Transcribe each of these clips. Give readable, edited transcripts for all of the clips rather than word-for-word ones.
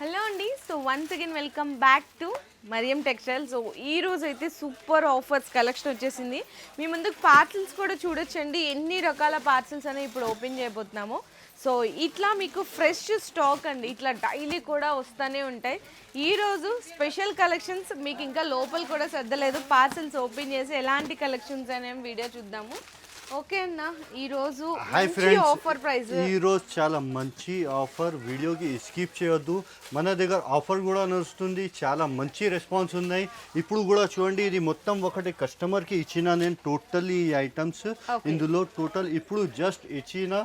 Hello అండి. So once again welcome back to Mariam textile. So ఈ రోజు అయితే సూపర్ ఆఫర్స్ కలెక్షన్ వచ్చేసింది. మీ ముందుకు పార్సల్స్ కూడా చూడొచ్చండి. ఎన్ని రకాల పార్సల్స్ అనేవి ఇప్పుడు ఓపెన్ చేయబోతున్నాము. సో ఇట్లా మీకు ఫ్రెష్ స్టాక్ అండి, ఇట్లా డైలీ కూడా వస్తూనే ఉంటాయి. ఈరోజు స్పెషల్ కలెక్షన్స్ మీకు ఇంకా లోపల కూడా సర్దలేదు. పార్సల్స్ ఓపెన్ చేసి ఎలాంటి కలెక్షన్స్ అనేవి వీడియో చూద్దాము. ఓకే అన్న, ఈరోజు ఆఫర్ ప్రైస్, ఈరోజు చాలా మంచి ఆఫర్. వీడియోకి స్కిప్ చేయొద్దు. మన దగ్గర ఆఫర్ కూడా నడుస్తుంది, చాలా మంచి రెస్పాన్స్ ఉన్నాయి. ఇప్పుడు కూడా చూడండి, ఇది మొత్తం ఒకటి కస్టమర్కి ఇచ్చిన నేను టోటల్ ఈ ఐటమ్స్. ఇందులో టోటల్ ఇప్పుడు జస్ట్ ఇచ్చిన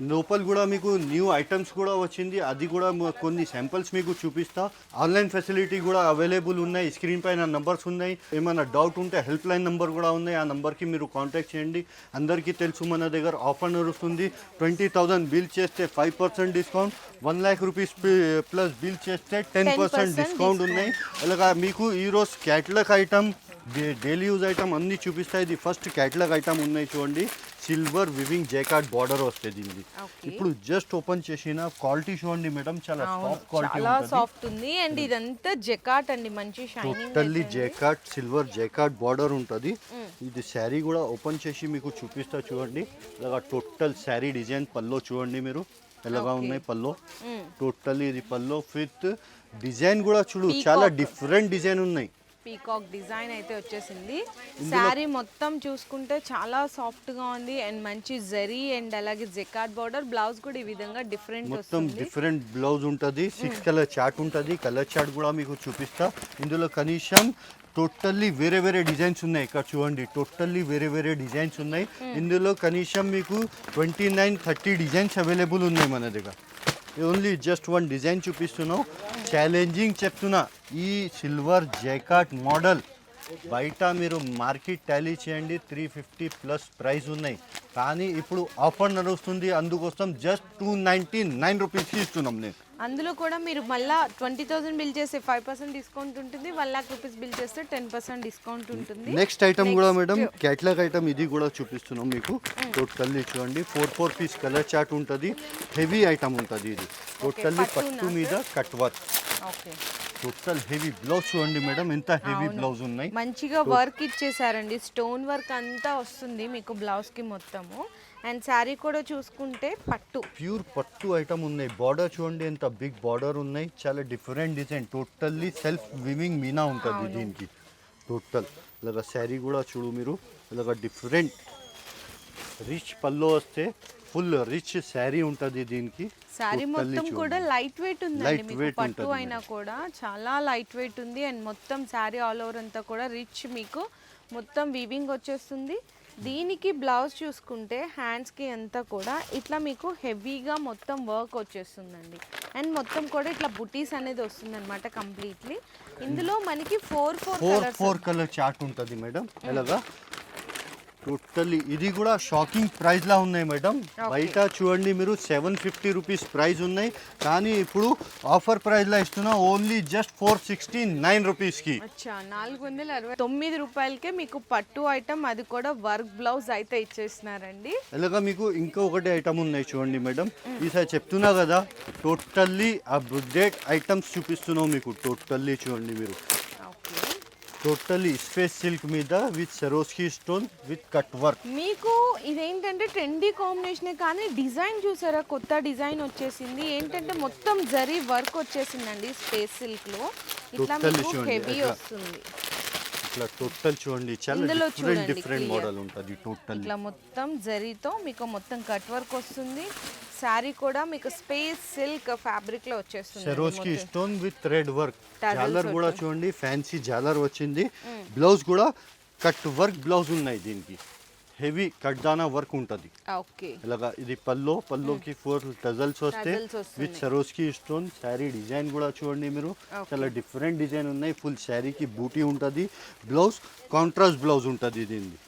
లోపల కూడా మీకు న్యూ ఐటమ్స్ కూడా వచ్చింది. అది కూడా కొన్ని శాంపిల్స్ మీకు చూపిస్తా. ఆన్లైన్ ఫెసిలిటీ కూడా అవైలబుల్ ఉన్నాయి. స్క్రీన్ పైన నంబర్స్ ఉన్నాయి. ఏమైనా డౌట్ ఉంటే హెల్ప్ లైన్ నెంబర్ కూడా ఉన్నాయి. ఆ నెంబర్కి మీరు కాంటాక్ట్ చేయండి. అందరికీ తెలుసు మన దగ్గర ఆఫర్ నడుస్తుంది. 20,000 బిల్ చేస్తే 5% discount, 1 lakh rupees plus bill చేస్తే 10% డిస్కౌంట్ ఉన్నాయి. అలాగా మీకు ఈరోజు catalogue item, daily use item అన్నీ చూపిస్తాయి. ఇది ఫస్ట్ క్యాటలాగ్ ఐటమ్ ఉన్నాయి చూడండి. సిల్వర్ వివింగ్ జైకార్డ్ బార్డర్ వస్తుంది ఇది. ఇప్పుడు జస్ట్ ఓపెన్ చేసిన క్వాలిటీ చూడండి మేడం, చాలా సాఫ్ట్ క్వాలిటీ, చాలా సాఫ్ట్ ఉంది. అండ్ ఇదంతా జకార్డ్ అండి, మంచి షైనింగ్, టోటల్లీ జైకార్డ్, సిల్వర్ జైకార్డ్ బార్డర్ ఉంటుంది. ఇది శారీ కూడా ఓపెన్ చేసి మీకు చూపిస్తా చూడండి. ఇలాగా టోటల్ శారీ డిజైన్ పల్లో చూడండి మీరు ఎలాగా ఉన్నాయి. పల్లో టోటల్లీ ఇది పల్లో విత్ డిజైన్ కూడా చూడు, చాలా డిఫరెంట్ డిజైన్ ఉన్నాయి. పీకాక్ డిజైన్ అయితే వచ్చేసింది. శారీ మొత్తం చూసుకుంటే చాలా సాఫ్ట్ గా ఉంది. అండ్ మంచి జరీ అండ్ అలాగే జెకార్డ్ బార్డర్. బ్లౌజ్ కూడా ఈ విధంగా డిఫరెంట్ మొత్తం డిఫరెంట్ బ్లౌజ్ ఉంటుంది. 6 కలర్ చార్ట్ ఉంటుంది. కలర్ చార్ట్ కూడా మీకు చూపిస్తా. ఇందులో కనీసం టోటల్లీ వేరే వేరే డిజైన్స్ ఉన్నాయి. ఇక్కడ చూడండి, టోటల్లీ వేరే వేరే డిజైన్స్ ఉన్నాయి. ఇందులో కనీసం మీకు 29-30 డిజైన్స్ అవైలబుల్ ఉన్నాయి మన దగ్గర. ఓన్లీ జస్ట్ వన్ డిజైన్ చూపిస్తున్నావు. ఛాలెంజింగ్ చెప్తున్నా, ఈ సిల్వర్ జైకార్డ్ మోడల్ బయట మీరు మార్కెట్ టాలీ చేయండి, 350+ ప్రైస్ ఉన్నాయి. కానీ ఇప్పుడు ఆఫర్ నడుస్తుంది, అందుకోసం జస్ట్ 299 రూపీస్కి ఇస్తున్నాం నేను. అందులో కూడా మీరు మళ్ళీ 20,000 బిల్ చేస్తే 5% డిస్కౌంట్ ఉంటుంది. 1 lakh రూపీస్ బిల్ చేస్తే 10% డిస్కౌంట్ ఉంటుంది. నెక్స్ట్ ఐటమ్ కూడా మేడం క్యాటలాగ్ ఐటమ్, ఇది కూడా చూపిస్తున్నాం మీకు. టోటల్లీ చూడండి, 4 పీస్ కలర్ చార్ట్ ఉంటుంది. హెవీ ఐటమ్ ఉంటుంది ఇది. టోటల్లీ పట్టు మీద cut work. Total heavy blouse చూడండి మేడం, ఎంత హెవీ బ్లౌజ్ ఉన్నాయి. మంచిగా వర్క్ ఇచ్చేసారండి. స్టోన్ వర్క్ అంతా వస్తుంది మీకు బ్లౌజ్ కి మొత్తము. అండ్ శారీ కూడా చూసుకుంటే పట్టు, ప్యూర్ పట్టు ఐటమ్ ఉన్నాయి. బార్డర్ చూడండి ఎంత బిగ్ బార్డర్ ఉన్నాయి. చాలా different design. Totally self weaving Meena ఉంటుంది దీనికి. టోటల్ ఇలాగ శారీ కూడా చూడు మీరు, ఇలాగ డిఫరెంట్ రిచ్ పల్లో వస్తే ఫుల్ రిచ్ శారీ ఉంటుంది దీనికి. శారీ మొత్తం కూడా లైట్ వెయిట్ ఉందండి. మీకు పట్టు అయినా కూడా చాలా లైట్ వెయిట్ ఉంది. అండ్ మొత్తం శారీ ఆల్ ఓవర్ అంతా కూడా రిచ్ మీకు మొత్తం వీవింగ్ వచ్చేస్తుంది. దీనికి బ్లౌజ్ చూసుకుంటే హ్యాండ్స్కి అంతా కూడా ఇట్లా మీకు హెవీగా మొత్తం వర్క్ వచ్చేస్తుందండి. అండ్ మొత్తం కూడా ఇట్లా బుటీస్ అనేది వస్తుంది అనమాట కంప్లీట్లీ. ఇందులో మనకి 4 కలర్ చార్ట్ ఉంటుంది మేడం. ఎలాగా టోటల్లీ ఇది కూడా షాకింగ్ ప్రైస్ లా ఉన్నాయి మేడం. బయట చూడండి మీరు 750 రూపీస్ ప్రైస్ ఉన్నాయి. కానీ ఇప్పుడు ఆఫర్ ప్రైస్ లా ఇస్తున్నా, ఓన్లీ జస్ట్ 469 రూపీస్కి. 469 రూపాయలకే మీకు పట్టు ఐటమ్, అది కూడా వర్క్ బ్లౌజ్ అయితే ఇచ్చేస్తున్నారండి. ఇలాగా మీకు ఇంకా ఒకటి ఐటమ్ ఉన్నాయి చూడండి మేడం. ఈసారి చెప్తున్నా కదా, టోటల్లీ అప్డేట్ ఐటమ్స్ చూపిస్తున్నావు మీకు. టోటల్లీ చూడండి మీరు, టోటల్లీ స్పేస్ సిల్క్ మీద with సరోస్కి stone with cut work. మీకు ఇదేంటంటే ట్రెండీ కాంబినేషన్, కానీ డిజైన్ చూసారా, కొత్త డిజైన్ వచ్చేసింది. ఏంటంటే మొత్తం జరీ వర్క్ వచ్చేసిందండి స్పేస్ సిల్క్ లో. ఇట్లా మీకు హెవీ వస్తుంది. ఇట్లా టోటల్ చూడండి, చాలా డిఫరెంట్ మోడల్ ఉంటుంది. టోటల్ ఇట్లా మొత్తం జరీతో మీకు మొత్తం కట్ వర్క్ వస్తుంది. శారీ కూడా మీకు స్పేస్ సిల్క్ ఫ్యాబ్రిక్ లో వచ్చేస్తుంది. Swarovski stone with red work. జాలర్ కూడా చూడండి, ఫ్యాన్సీ జాలర్ వచ్చింది. బ్లౌజ్ కూడా కట్ వర్క్ బ్లౌజ్ ఉన్నాయి దీనికి. హెవీ కట్దానా వర్క్ ఉంటుంది. ఇలాగా ఇది పల్లోకి 4 టజల్స్ వస్తే విత్ సరోస్కి స్టోన్. శారీ డిజైన్ కూడా చూడండి మీరు, చాలా డిఫరెంట్ డిజైన్ ఉన్నాయి. ఫుల్ శారీకి బూటీ ఉంటుంది. బ్లౌజ్ కాంట్రాస్ట్ బ్లౌజ్ ఉంటుంది దీనికి.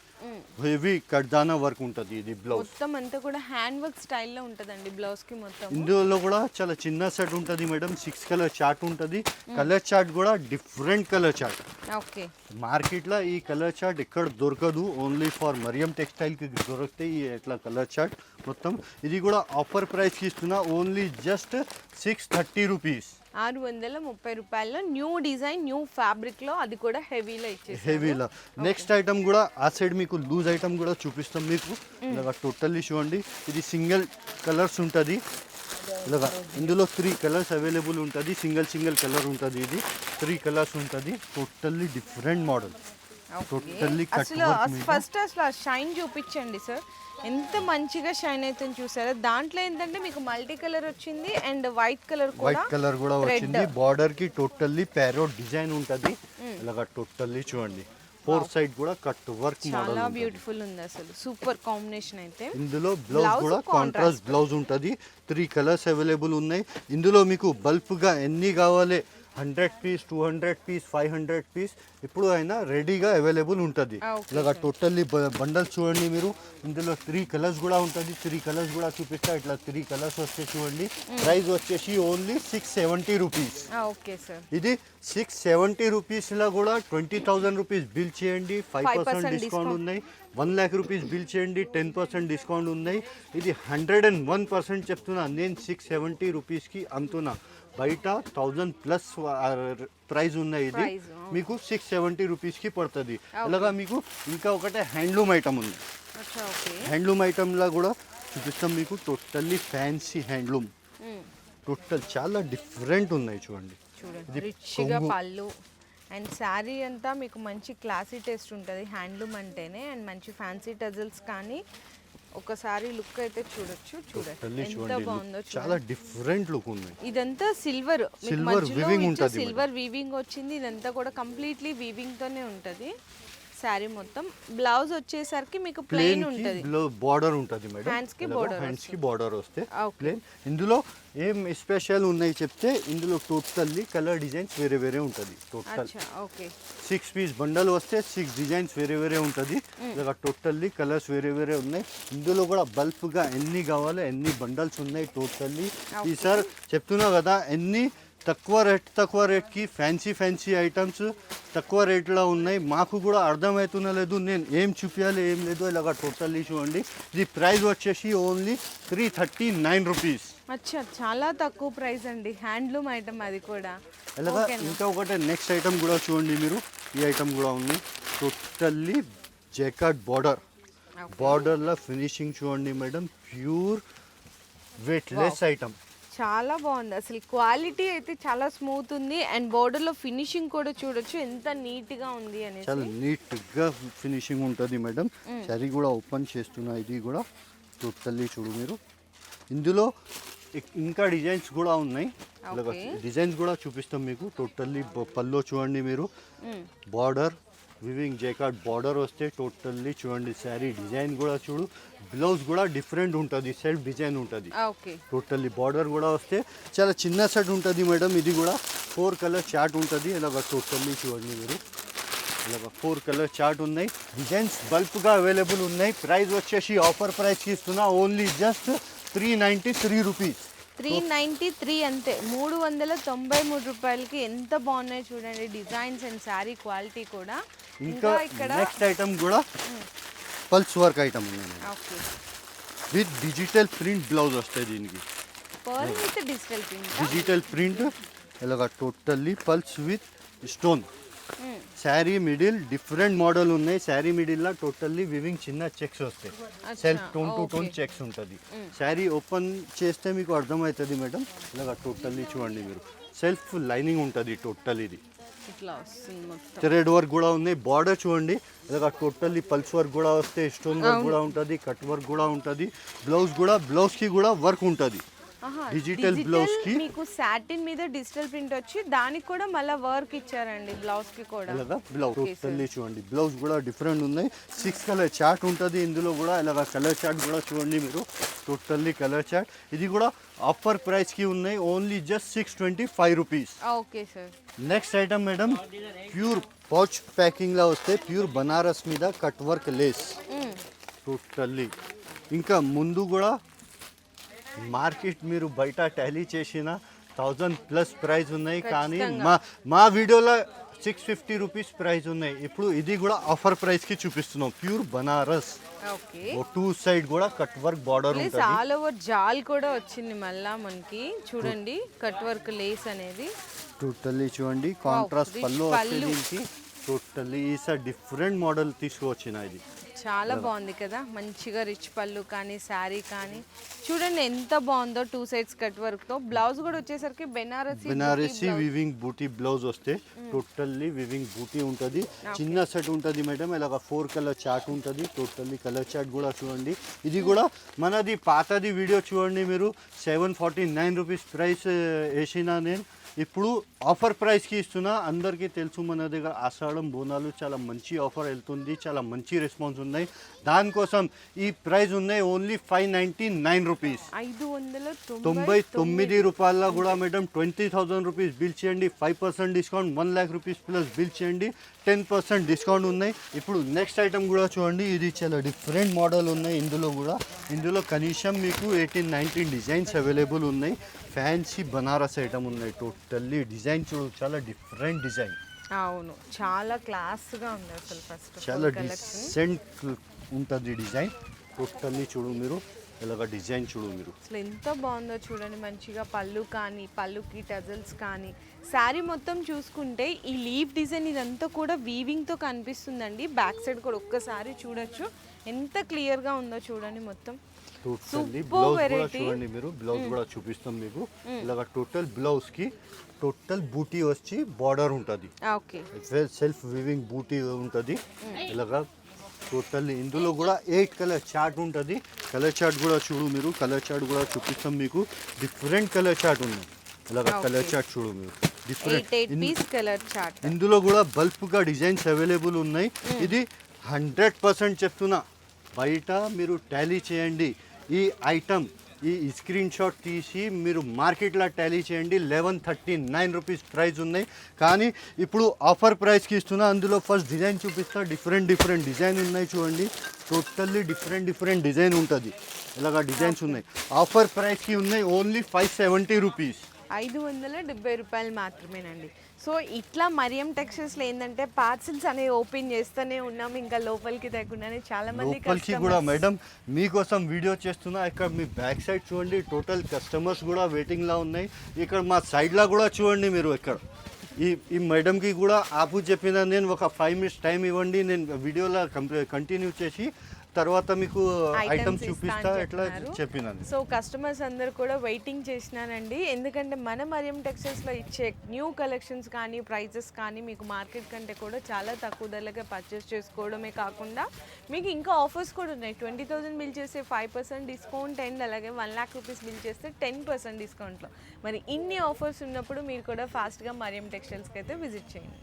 హెవీ కడ్దానా వర్క్ ఉంటుంది. ఇది బ్లౌజ్ మొత్తం అంతా కూడా హ్యాండ్ వర్క్ స్టైల్లో ఉంటుందండి బ్లౌజ్ కి మొత్తం. ఇందులో కూడా చాలా చిన్న సెట్ ఉంటుంది మేడం. 6 కలర్ చార్ట్ ఉంటుంది. కలర్ చార్ట్ కూడా different colour chart. Okay, market లో ఈ కలర్ చార్ట్ ఎక్కడ దొరకదు, ఓన్లీ ఫర్ మరియం టెక్స్టైల్ కి దొరుకుతాయి ఇట్లా కలర్ చార్ట్ మొత్తం. ఇది కూడా ఆఫర్ ప్రైస్ కి ఇస్తున్నా, ఓన్లీ జస్ట్ 630 రూపీస్. 630 రూపాయల్లో న్యూ డిజైన్ న్యూ ఫ్యాబ్రిక్ లో, అది కూడా హెవీలో ఇచ్చేసి. హెవీలో. నెక్స్ట్ ఐటమ్ కూడా ఆ సైడ్ మీకు లూజ్ ఐటమ్ కూడా చూపిస్తాం మీకు. ఇలాగా టోటల్లీ చూడండి, ఇది సింగిల్ కలర్స్ ఉంటుంది. ఇలాగా ఇందులో 3 కలర్స్ అవైలబుల్ ఉంటుంది. సింగిల్ కలర్ ఉంటుంది. ఇది 3 కలర్స్ ఉంటుంది. Totally different model. Totally cut అసలు ఫస్ట్ అసలు షైన్ చూపించండి సార్, ఎంత మంచిగా షైన్ అవుతుంది చూసారా. దాంట్లో ఏంటంటే మీకు మల్టీ కలర్ వచ్చింది అండ్ వైట్ కలర్ కూడా వచ్చింది. బార్డర్ కి టోటల్లీ ప్యారోట్ డిజైన్ ఉంటుంది. ఇలాగా టోటల్లీ చూడండి, 4 సైడ్ కూడా కట్ వర్క్ మోడల్. చాలా బ్యూటిఫుల్ ఉంది అసలు, సూపర్ కాంబినేషన్. అయితే ఇందులో బ్లౌజ్ కూడా కాంట్రాస్ట్ బ్లౌజ్ ఉంటుంది. 3 కలర్స్ అవైలబుల్ ఉన్నాయి. ఇందులో మీకు బల్క్ గా ఎన్ని కావాలి, 100 పీస్, 200 పీస్, 500 పీస్ ఇప్పుడు అయినా రెడీగా అవైలబుల్ ఉంటుంది. ఇలాగా టోటల్లీ బండల్స్ చూడండి మీరు. ఇందులో 3 కలర్స్ కూడా ఉంటుంది. 3 కలర్స్ కూడా చూపిస్తా. ఇట్లా 3 కలర్స్ వస్తే చూడండి. ప్రైస్ వచ్చేసి ఓన్లీ 670 రూపీస్. ఓకే సార్, ఇది 670 రూపీస్లో కూడా 20,000 రూపీస్ బిల్ చేయండి, 5% డిస్కౌంట్ ఉన్నాయి. 1 lakh రూపీస్ బిల్ చేయండి, 10% డిస్కౌంట్ ఉన్నాయి. ఇది 101% చెప్తున్నా నేను. 670 రూపీస్కి అమ్ముతున్నా. బయట 1000+ ప్రైస్ ఉన్నాయి. ఇది మీకు 670 రూపీస్కి పడుతుంది. ఇలాగా మీకు ఇంకా ఒకటే హ్యాండ్లూమ్ ఐటమ్ ఉంది. హ్యాండ్లూమ్ ఐటమ్లో కూడా చూపిస్తాం మీకు. టోటల్లీ ఫ్యాన్సీ హ్యాండ్లూమ్, టోటల్ చాలా డిఫరెంట్ ఉన్నాయి చూడండి. రిచ్గా పళ్ళు అండ్ శారీ అంతా మీకు మంచి క్లాసీ టేస్ట్ ఉంటుంది హ్యాండ్లూమ్ అంటేనే. అండ్ మంచి ఫ్యాన్సీ టజల్స్ కానీ ఒకసారి లుక్ అయితే చూడొచ్చు. చూడండి ఎంత బాగుందో, చాలా డిఫరెంట్ లుక్ ఉంది. ఇదంతా సిల్వర్ వీవింగ్ ఉంటుంది. సిల్వర్ వీవింగ్ వచ్చింది. ఇదంతా కూడా కంప్లీట్లీ వీవింగ్ తోనే ఉంటుంది శారీ మొత్తం. బ్లౌజ్ వచ్చేసరికి మీకు ప్లెయిన్ ఉంటుంది, బార్డర్ ఉంటుంది మేడం. హ్యాండ్స్ కి బార్డర్ వస్తే ప్లెయిన్. ఇందులో ఏం స్పెషల్ ఉన్నాయి చెప్తే, ఇందులో టోటల్లీ కలర్ డిజైన్స్ వేరే ఉంటుంది. టోటల్ 6 పీస్ బండల్ వస్తే 6 డిజైన్స్ వేరే ఉంటుంది. ఇలా టోటల్లీ కలర్స్ వేరే ఉన్నాయి. ఇందులో కూడా బల్క్ గా ఎన్ని కావాలి ఎన్ని బండల్స్ ఉన్నాయి టోటల్లీ. ఈసారి చెప్తున్నా కదా, ఎన్ని తక్కువ రేట్కి ఫ్యాన్సీ ఐటమ్స్ తక్కువ రేట్లో ఉన్నాయి. మాకు కూడా అర్థమవుతున్న లేదు నేను ఏం చూపించాలి ఏం లేదు. ఇలాగ టోటల్లీ చూడండి. ఇది ప్రైస్ వచ్చేసి ఓన్లీ 339 రూపీస్. అచ్చా, చాలా తక్కువ ప్రైస్ అండి. హ్యాండ్లూమ్ ఐటమ్ అది కూడా. ఇలాగా ఇంకా ఒకటి నెక్స్ట్ ఐటమ్ కూడా చూడండి మీరు. ఈ ఐటమ్ కూడా ఉంది. టోటల్లీ జైకార్డ్ బార్డర్లో ఫినిషింగ్ చూడండి మేడం. Pure weightless item. చాలా బాగుంది అసలు. క్వాలిటీ అయితే చాలా స్మూత్ ఉంది. అండ్ బోర్డర్ లో ఫినిషింగ్ కూడా చూడొచ్చు ఎంత నీట్ గా ఉంది అని. చాలా నీట్ గా ఫినిషింగ్ ఉంటుంది మేడం. శారీ కూడా ఓపెన్ చేస్తున్నా. ఇది కూడా టోటల్లీ చూడు మీరు. ఇందులో ఇంకా డిజైన్స్ కూడా ఉన్నాయి. డిజైన్స్ కూడా చూపిస్తాం మీకు. టోటల్లీ పల్లో చూడండి మీరు. బార్డర్ వివింగ్ జైకార్డ్ బార్డర్ వస్తే టోటల్లీ చూడండి. శారీ డిజైన్ కూడా చూడు. బ్లౌజ్ కూడా డిఫరెంట్ ఉంటుంది, సెల్ఫ్ డిజైన్ ఉంటుంది. టోటల్లీ బార్డర్ కూడా వస్తే చాలా చిన్న సెట్ ఉంటుంది మేడం. ఇది కూడా 4 కలర్ చార్ట్ ఉంటుంది. ఇలాగ టోటల్లీ చూడండి మీరు. ఇలాగ 4 కలర్ చార్ట్ ఉన్నాయి. డిజైన్స్ బల్క్గా అవైలబుల్ ఉన్నాయి. ప్రైస్ వచ్చేసి ఆఫర్ ప్రైస్కి ఇస్తున్నా ఓన్లీ జస్ట్ 393 రూపీస్. 393 అంతే. 393 రూపాయలకి ఎంత బాగున్నాయి చూడండి డిజైన్స్ అండ్ శారీ క్వాలిటీ కూడా. ఇంకా నెక్స్ట్ ఐటమ్ కూడా పల్స్ వర్క్ ఐటమ్ ఉంది విత్ డిజిటల్ ప్రింట్ బ్లౌజ్ వస్తాయి. దీనికి డిజిటల్ ప్రింట్ ఇలాగా totally pulse with stone. Sari middle different model ఉన్నాయి. శారీ మిడిల్లో టోటల్లీ వివింగ్ చిన్న చెక్స్ వస్తాయి. Self tone to tone checks ఉంటుంది. శారీ ఓపెన్ చేస్తే మీకు అర్థమవుతుంది మేడం. ఇలాగా టోటల్లీ చూడండి మీరు. సెల్ఫ్ లైనింగ్ ఉంటుంది టోటల్. ఇది థ్రెడ్ వర్క్ కూడా ఉన్నాయి. బార్డర్ చూడండి. ఇలాగా టోటల్లీ పల్స్ వర్క్ కూడా వస్తే స్టోన్ వర్క్ కూడా ఉంటుంది, కట్ వర్క్ కూడా ఉంటుంది. బ్లౌజ్కి కూడా వర్క్ ఉంటుంది. డిజిటల్ బ్లౌజ్ కి మీకు సాటిన్ మీద డిజిటల్ ప్రింట్ వచ్చి దానికి కూడా మళ్ళీ వర్క్ ఇచ్చారండి బ్లౌజ్ కి కూడా. ఇలాగా బ్లౌజ్ టోటల్లీ చూడండి. బ్లౌజ్ కూడా డిఫరెంట్ ఉన్నాయి. 6 కలర్ చార్ట్ ఉంటుంది. ఇందులో కూడా ఇలాగా కలర్ చార్ట్ కూడా చూడండి మీరు. Totally colour chart. ఇది కూడా ఆఫర్ ప్రైస్ కి ఉన్నాయి. Only just 625 rupees. Okay sir. Next item madam, pure pouch packing లా వస్తే ప్యూర్ బనారస్ మీద కట్ వర్క్ లేస్ టోటల్లీ. ఇంకా ముందు కూడా మార్కెట్ మీరు బయట టాలీ చేసిన 1000+ ప్రైస్ ఉన్నాయి. కానీ మా వీడియోలో 650 రూపీస్ ప్రైస్ ఉన్నాయి. ఇప్పుడు ఇది కూడా ఆఫర్ ప్రైస్కి చూపిస్తున్నాం. Pure Banaras, okay. Two side కూడా కట్ వర్క్ బార్డర్ ప్లస్ ఉంటుంది. ఆల్ ఓవర్ జాల్ కూడా వచ్చింది మళ్ళా మనకి. చూడండి కట్ వర్క్ లేస్ అనేది టోటల్లీ చూడండి కాంట్రాస్ట్ rich పళ్ళు పళ్ళు. దీనికి. టోటల్లీ ఈసారి డిఫరెంట్ మోడల్ తీసుకువచ్చిన ఇది. చాలా బాగుంది కదా, మంచిగా రిచ్ పళ్ళు కానీ శారీ కానీ చూడండి ఎంత బాగుందో. టూ సైడ్స్ కట్ వర్క్ తో. బ్లౌజ్ కూడా వచ్చేసరికి బెనారసీ వివింగ్ బూటీ బ్లౌజ్ వస్తే టోటల్లీ వివింగ్ బూటీ ఉంటుంది. చిన్న సెట్ ఉంటుంది మేడం. ఇలాగ 4 కలర్ చార్ట్ ఉంటుంది. టోటల్లీ కలర్ చార్ట్ కూడా చూడండి. ఇది కూడా మనది పాతది వీడియో చూడండి మీరు. 749 రూపీస్ ప్రైస్ వేసిన నేను ఇప్పుడు ఆఫర్ ప్రైస్కి ఇస్తున్నా. అందరికీ తెలుసు మన దగ్గర ఆషాఢం బోనాలు చాలా మంచి ఆఫర్ వెళ్తుంది, చాలా మంచి రెస్పాన్స్ ఉన్నాయి. దానికోసం ఈ ప్రైస్ ఉన్నాయి ఓన్లీ 599 రూపీస్. 599 రూపాయల కూడా మేడం 20,000 రూపీస్ బిల్ చేయండి. 5% discount, 1 lakh rupees plus bill చేయండి. 10% డిస్కౌంట్ ఉన్నాయి. ఇప్పుడు నెక్స్ట్ ఐటమ్ కూడా చూడండి. ఇది చాలా డిఫరెంట్ మోడల్ ఉన్నాయి. ఇందులో కనీసం మీకు 18-19 డిజైన్స్ అవైలబుల్ ఉన్నాయి. ఫ్యాన్సీ బనారస్ ఐటమ్ ఉన్నాయి. టోటల్లీ డిజైన్ చూడు, చాలా డిఫరెంట్ డిజైన్. అవును, చాలా క్లాస్గా ఉంది అసలు. ఫస్ట్ చాలా డిసెంట్ ఉంటుంది డిజైన్. టోటల్లీ చూడు మీరు, ఇలాగ డిజైన్ చూడు మీరు. అసలు ఎంత బాగుందో చూడండి. మంచిగా పళ్ళు కానీ, పళ్ళుకి టజల్స్ కానీ, శారీ మొత్తం చూసుకుంటే ఈ లీఫ్ డిజైన్ ఇదంతా కూడా వీవింగ్తో కనిపిస్తుందండి. బ్యాక్ సైడ్ కూడా ఒక్కసారి చూడొచ్చు ఎంత క్లియర్గా ఉందో చూడండి మొత్తం. టోటల్లీ బ్లౌజ్ కూడా చూడండి మీరు. బ్లౌజ్ కూడా చూపిస్తాం మీకు. ఇలాగ టోటల్ బ్లౌజ్ కి టోటల్ బూటీ వచ్చి బార్డర్ ఉంటుంది. ఓకే, సెల్ఫ్ వివింగ్ బూటీ ఉంటుంది. ఇలాగ టోటల్ ఇందులో కూడా 8 కలర్ చార్ట్ ఉంటుంది. కలర్ చార్ట్ కూడా చూడు మీరు. కలర్ చార్ట్ కూడా చూపిస్తాం మీకు. డిఫరెంట్ కలర్ చార్ట్ ఉంది. ఇలాగ కలర్ చార్ట్ చూడు మీరు. Different colour chart. ఇందులో కూడా బల్క్గా డిజైన్స్ అవైలబుల్ ఉన్నాయి. ఇది 100% చెప్తున్నా. బయట మీరు టాలీ చేయండి. ఈ ఐటమ్ ఈ స్క్రీన్ షాట్ తీసి మీరు మార్కెట్లో టాలీ చేయండి. 1139 రూపీస్ ప్రైస్ ఉన్నాయి. కానీ ఇప్పుడు ఆఫర్ ప్రైస్కి ఇస్తున్నా. అందులో ఫస్ట్ డిజైన్ చూపిస్తా. డిఫరెంట్ డిజైన్ ఉన్నాయి చూడండి. టోటల్లీ డిఫరెంట్ డిజైన్ ఉంటుంది. ఇలాగ డిజైన్స్ ఉన్నాయి. ఆఫర్ ప్రైస్కి ఉన్నాయి ఓన్లీ 570 రూపీస్. 570 రూపాయలు మాత్రమేనండి. సో ఇట్లా మరియం టెక్స్టైల్స్లో ఏంటంటే పార్సిల్స్ అనేవి ఓపెన్ చేస్తూనే ఉన్నాం. ఇంకా లోపలికి తగ్గకుండానే చాలా మంది లోపలికి కూడా మేడం మీకోసం వీడియో చేస్తున్నా. ఇక్కడ మీ బ్యాక్ సైడ్ చూడండి. టోటల్ కస్టమర్స్ కూడా వెయిటింగ్లా ఉన్నాయి. ఇక్కడ మా సైడ్లో కూడా చూడండి మీరు. ఇక్కడ ఈ మేడంకి కూడా ఆపు చెప్పిన నేను ఒక 5 minutes టైం ఇవ్వండి. నేను వీడియోలో కంటిన్యూ చేసి తర్వాత మీకు ఐటమ్స్ చూపిస్తా ఎట్లా చెప్పినాను. సో కస్టమర్స్ అందరు కూడా వెయిటింగ్ చేసినానండి. ఎందుకంటే మన మరియం టెక్స్టైల్స్లో ఇచ్చే న్యూ కలెక్షన్స్ కానీ, ప్రైజెస్ కానీ మీకు మార్కెట్ కంటే కూడా చాలా తక్కువ ధరలుగా పర్చేస్ చేసుకోవడమే కాకుండా మీకు ఇంకా ఆఫర్స్ కూడా ఉన్నాయి. 20,000 బిల్ చేస్తే 5% డిస్కౌంట్ అండ్ అలాగే 1 lakh రూపీస్ బిల్ చేస్తే 10% డిస్కౌంట్లో. మరి ఇన్ని ఆఫర్స్ ఉన్నప్పుడు మీరు కూడా ఫాస్ట్గా మరియం టెక్స్టైల్స్కి అయితే విజిట్ చేయండి.